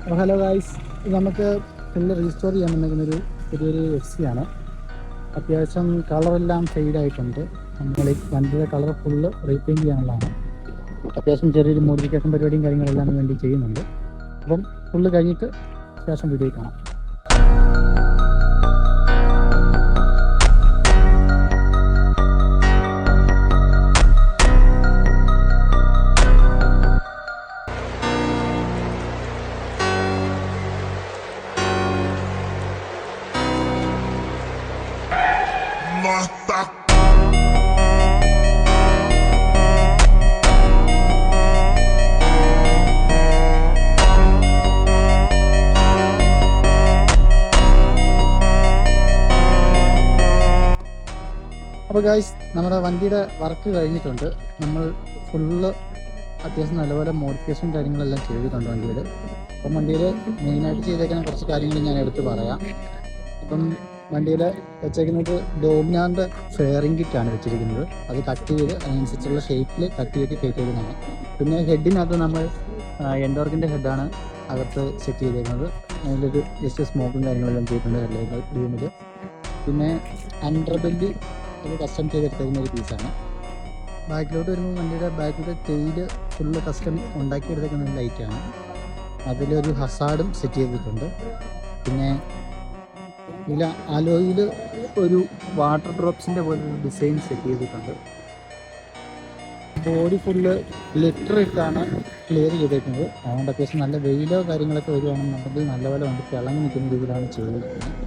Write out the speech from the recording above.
Hello guys, നമുക്ക് full restore ചെയ്യാൻ വന്നിരിക്കുന്നൊരു പുതിയൊരു FC ആണ്. അത്യാവശ്യം കളറെല്ലാം ഫെയ്ഡായിട്ടുണ്ട്. നമ്മൾ ഈ വണ്ടിയുടെ കളർ ഫുള്ള് റീപെയിൻറ്റ് ചെയ്യാനുള്ളതാണ്. അത്യാവശ്യം ചെറിയൊരു മോഡിഫിക്കേഷൻ പരിപാടിയും കാര്യങ്ങളെല്ലാം വേണ്ടി ചെയ്യുന്നുണ്ട്. അപ്പം ഫുള്ള് കഴിഞ്ഞിട്ട് ശേഷം വീഡിയോ കാണാം. അപ്പോൾ ഗായ്സ്, നമ്മുടെ വണ്ടിയുടെ വർക്ക് കഴിഞ്ഞിട്ടുണ്ട്. നമ്മൾ ഫുള്ള് അത്യാവശ്യം നല്ലപോലെ മോഡിഫിക്കേഷൻ കാര്യങ്ങളെല്ലാം ചെയ്തിട്ടുണ്ട് വണ്ടിയിൽ. അപ്പം വണ്ടിയിൽ മെയിനായിട്ട് ചെയ്തേക്കുന്ന കുറച്ച് കാര്യങ്ങൾ ഞാൻ എടുത്ത് പറയാം. ഇപ്പം വണ്ടിയിൽ വെച്ചേക്കുന്നത് ഡോമിനാറിൻ്റെ ഫെയറിംഗ് കിറ്റാണ് വെച്ചിരിക്കുന്നത്. അത് കട്ട് ചെയ്ത് അതിനനുസരിച്ചുള്ള ഷേപ്പിൽ കട്ട് ചെയ്ത് കയറ്റിയിരിക്കുന്നതാണ്. പിന്നെ ഹെഡിനകത്ത് നമ്മൾ എൻഡോർക്കിൻ്റെ ഹെഡാണ് അകത്ത് സെറ്റ് ചെയ്തേക്കുന്നത്. അതിലൊരു ജസ്റ്റ് സ്മോക്കും കാര്യങ്ങളെല്ലാം ചെയ്തിട്ടുണ്ട് ഹെഡിലേക്ക് ചെയ്യുന്നത്. പിന്നെ അണ്ടർബെല്ല് അത് കസ്റ്റം ചെയ്തെടുത്തേക്കുന്ന ഒരു പീസാണ്. ബാക്കിലോട്ട് വരുമ്പോൾ വണ്ടിയുടെ ബാക്കിലെ ടെയില് ഫുള്ള് കസ്റ്റം ഉണ്ടാക്കിയെടുത്തേക്കുന്ന ലൈറ്റാണ്. അതിലൊരു ഹസാർഡും സെറ്റ് ചെയ്തിട്ടുണ്ട്. പിന്നെ ഇതിൽ അലോയിൽ ഒരു വാട്ടർ ഡ്രോപ്സിൻ്റെ പോലൊരു ഡിസൈൻ സെറ്റ് ചെയ്തിട്ടുണ്ട്. ബോഡി ഫുള്ള് ലിറ്റർ ഇട്ടാണ് ക്ലിയർ ചെയ്തേക്കുന്നത്. അതുകൊണ്ട് അത്യാവശ്യം നല്ല വെയിലോ കാര്യങ്ങളൊക്കെ വരുവാണെന്നുണ്ടെങ്കിൽ നല്ലപോലെ വണ്ടി തിളങ്ങി നിൽക്കുന്ന രീതിയിലാണ് ചെയ്തിരിക്കുന്നത്.